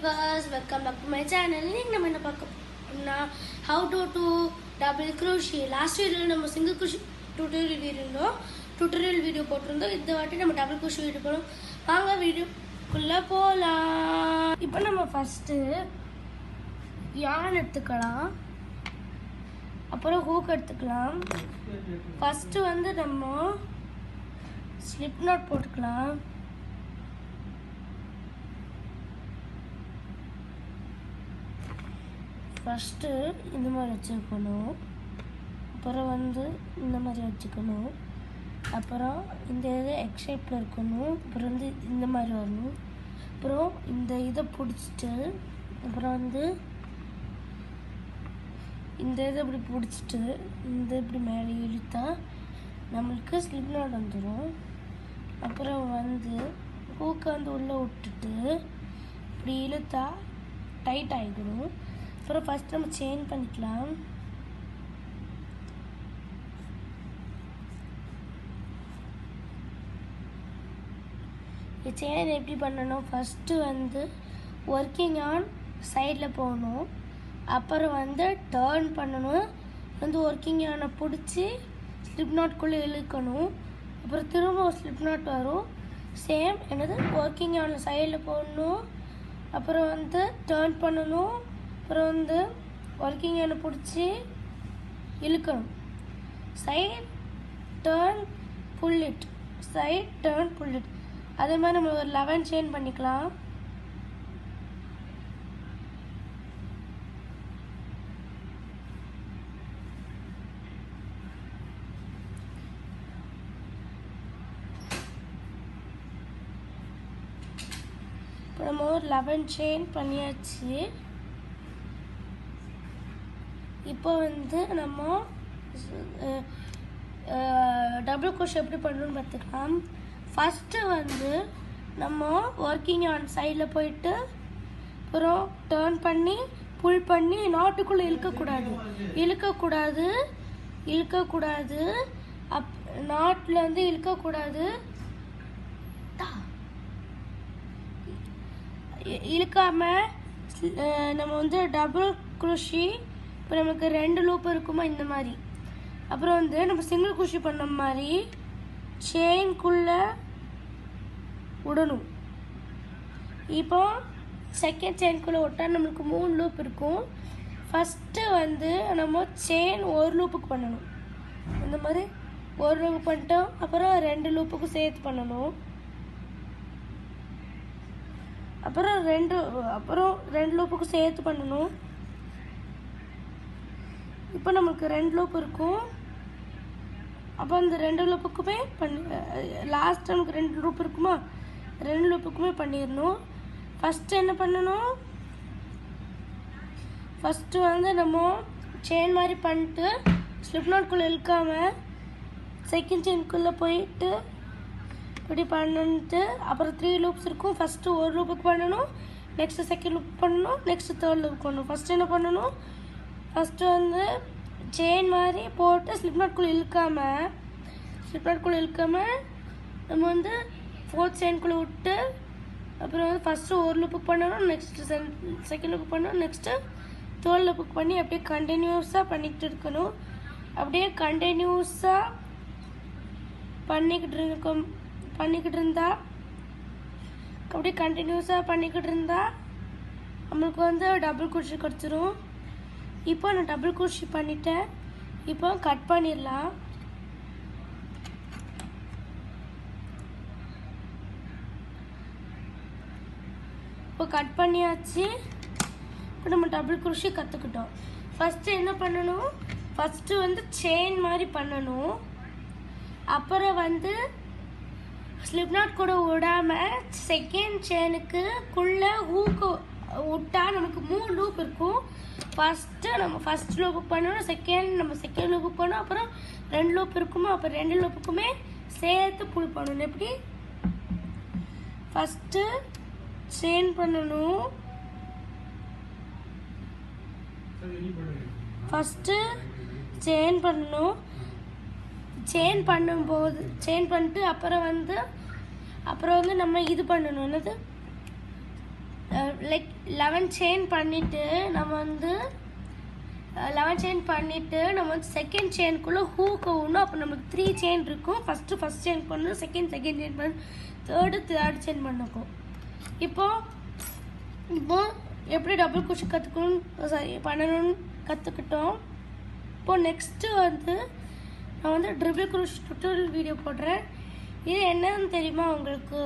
viewers, welcome back to my channel. இன்னைக்கு நம்ம என்ன பார்க்க போறோம்னா how to do double crochet. Last video நம்ம single crochet tutorial video போட்டிருந்தோம். இந்த வாட்டி நம்ம double crochet வீடியோ போறோம். வாங்க வீடியோக்குள்ள போலாம். இப்போ நம்ம ஃபர்ஸ்ட் yarn எடுத்துக்கலாம். அப்புறம் hook எடுத்துக்கலாம். ஃபர்ஸ்ட் வந்து நம்ம slip knot போட்டுக்கலாம். ஃபர்ஸ்ட் இந்த மாதிரி வச்சுக்கணும். அப்புறம் வந்து இந்த மாதிரி வச்சுக்கணும். அப்புறம் இந்த இது எக்ஸ் ஷேப்பில் இருக்கணும். அப்புறம் வந்து இந்த மாதிரி வரணும். அப்புறம் இந்த இதை பிடிச்சிட்டு அப்புறம் வந்து இந்த இதை இப்படி பிடிச்சிட்டு இந்த இப்படி மேலே இழுத்தா நம்மளுக்கு ஸ்லிப் நாட் வந்துடும். அப்புறம் வந்து ஹூக்கை வந்து உள்ளே விட்டுட்டு இப்படி இழுத்தா டைட் ஆகிடும். அப்புறம் ஃபர்ஸ்ட் நம்ம செயின் பண்ணிக்கலாம். இந்த செயின் எப்படி பண்ணணும்? ஃபர்ஸ்ட் வந்து ஒர்க்கிங் ஆன் சைடில் போகணும். அப்புறம் வந்து டர்ன் பண்ணணும். வந்து ஒர்க்கிங் ஆனை பிடிச்சி ஸ்லிப் நாட்குள்ளே இழுக்கணும். அப்புறம் திரும்ப ஒரு ஸ்லிப் நாட் வரும். சேம் என்னது ஒர்க்கிங் ஆன் சைடில் போடணும். அப்புறம் வந்து டர்ன் பண்ணணும். அப்புறம் வந்து ஒர்க்கிங் ஆனை பிடிச்சி இழுக்கணும். Side turn pull it, side turn pull it. அதே மாதிரி நம்ம ஒரு 11 செயின் பண்ணிக்கலாம். இப்போ நம்ம ஒரு 11 செயின் பண்ணியாச்சு. இப்போ வந்து நம்ம டபுள் crochet எப்படி பண்ணணும்னு பார்த்துக்கலாம். ஃபஸ்ட்டு வந்து நம்ம ஒர்க்கிங் ஆன் சைடில் போயிட்டு அப்புறம் டர்ன் பண்ணி புல் பண்ணி நாட்டுக்குள்ளே இழுக்கக்கூடாது. நாட்டில் வந்து இழுக்கக்கூடாது. இழுக்காமல் நம்ம வந்து டபுள் crochet. இப்போ நமக்கு 2 லூப் இருக்குமா இந்த மாதிரி. அப்புறம் வந்து நம்ம சிங்கிள் crochet பண்ண மாதிரி செயின்குள்ளே விடணும். இப்போ செகண்ட் செயின்குள்ளே விட்டால் நம்மளுக்கு 3 லூப் இருக்கும். ஃபஸ்ட்டு வந்து நம்ம செயின் ஒரு லூப்புக்கு பண்ணணும். இந்த மாதிரி ஒரு லூப் பண்ணிட்டோம். அப்புறம் 2 லூப்புக்கும் சேர்த்து பண்ணணும். அப்புறம் ரெண்டு லூப்புக்கு சேர்த்து பண்ணணும். இப்போ நமக்கு 2 லூப் இருக்கும். அப்போ அந்த 2 லூப்புக்குமே லாஸ்ட் நமக்கு 2 லூப் இருக்குமா, 2 லூப்புக்குமே பண்ணிடணும். ஃபஸ்ட்டு என்ன பண்ணணும்? ஃபஸ்ட்டு வந்து நம்ம செயின் மாதிரி பண்ணிட்டு ஸ்லிப் நாட்குள்ளே இழுக்காமல் செகண்ட் செயின்குள்ளே போயிட்டு இப்படி பண்ணிட்டு அப்புறம் 3 லூப்ஸ் இருக்கும். ஃபஸ்ட்டு ஒரு லூப்புக்கு பண்ணணும், நெக்ஸ்ட்டு செகண்ட் லூப் பண்ணணும், நெக்ஸ்ட்டு தேர்ட் லூப் பண்ணணும். ஃபஸ்ட்டு என்ன பண்ணணும்? ஃபஸ்ட்டு வந்து செயின் மாதிரி போட்டு ஸ்லிப் நாட்குள்ளே இழுக்காமல் நம்ம வந்து ஃபோர்த் செயின்குள்ளே விட்டு அப்புறம் வந்து ஃபஸ்ட்டு ஒரு லூப்புக்கு பண்ணணும், நெக்ஸ்ட்டு செகண்ட் லூப்புக்கு பண்ணணும், நெக்ஸ்ட்டு தேர்ட் லூப்புக்கு பண்ணி அப்படியே கண்டினியூஸாக பண்ணிக்கிட்டு இருக்கணும். அப்படியே கண்டினியூஸாக பண்ணிக்கிட்டு இருந்தால் நம்மளுக்கு வந்து டபுள் crochet கிடச்சிரும். இப்போ நான் டபுள் crochet பண்ணிட்டேன். இப்போ கட் பண்ணிடலாம். இப்போ கட் பண்ணியாச்சு. இப்போ நம்ம டபுள் crochet கற்றுக்கிட்டோம். ஃபஸ்ட்டு என்ன பண்ணணும்? ஃபஸ்ட்டு வந்து செயின் மாதிரி பண்ணணும். அப்புறம் வந்து ஸ்லிப் நாட் கூட விடாமல் செகண்ட் செயினுக்குள்ளே ஹூக்கு விட்டா நமக்கு 3 லூப் இருக்கும். ஃபஸ்ட்டு நம்ம ஃபஸ்ட் லூப்புக்கு பண்ணணும், செகண்ட் லூப்புக்கு பண்ணணும், அப்புறம் 2 லூப் இருக்குமோ, அப்புறம் 2 லூப்புக்குமே சேர்த்து புல் பண்ணணும். எப்படி? ஃபஸ்ட்டு செயின் பண்ணணும். செயின் பண்ணிட்டு அப்புறம் வந்து நம்ம இது பண்ணணும். என்னது லைக் 11 செயின் பண்ணிவிட்டு நம்ம வந்து 11 செயின் பண்ணிவிட்டு நம்ம வந்து செகண்ட் செயின்குள்ளே ஹூக்கு விடணும். அப்போ நமக்கு 3 செயின் இருக்கும். ஃபஸ்ட் செயின் பண்ணணும், செகண்ட் செயின் பண்ணணும், தேர்ட் செயின் பண்ணிக்கும். இப்போ எப்படி டபுள் குஷி பண்ணணும்னு கற்றுக்கிட்டோம். இப்போது நெக்ஸ்ட்டு வந்து நான் வந்து ட்ரிபிள் குருஷ் டுட்டோரியல் வீடியோ போடுறேன். இது என்னன்னு தெரியுமா உங்களுக்கு?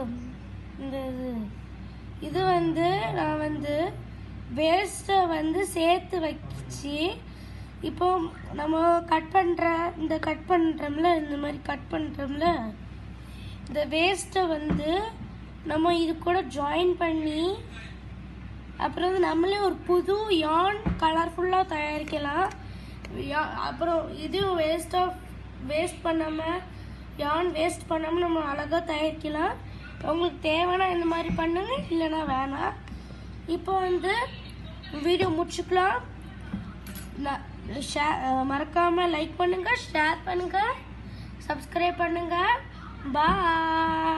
இந்த இது வந்து நான் வந்து வேஸ்ட்டை வந்து சேர்த்து வச்சு இப்போ நம்ம கட் பண்ணுறோம்ல இந்த மாதிரி கட் பண்ணுறோம்ல, இந்த வேஸ்ட்டை வந்து நம்ம இது கூட ஜாயின் பண்ணி அப்புறம் வந்து நம்மளே ஒரு புது யான் கலர்ஃபுல்லாக தயாரிக்கலாம். அப்புறம் இதுவும் வேஸ்ட் பண்ணாமல் நம்ம அழகாக தயாரிக்கலாம். உங்களுக்கு தேவைன்னா இந்த மாதிரி பண்ணுங்க, இல்லைன்னா வேணாம். இப்போ வந்து வீடியோ முடிச்சுக்கலாம். மறக்காமல் லைக் பண்ணுங்கள், ஷேர் பண்ணுங்கள், சப்ஸ்கிரைப் பண்ணுங்கள். பாய்.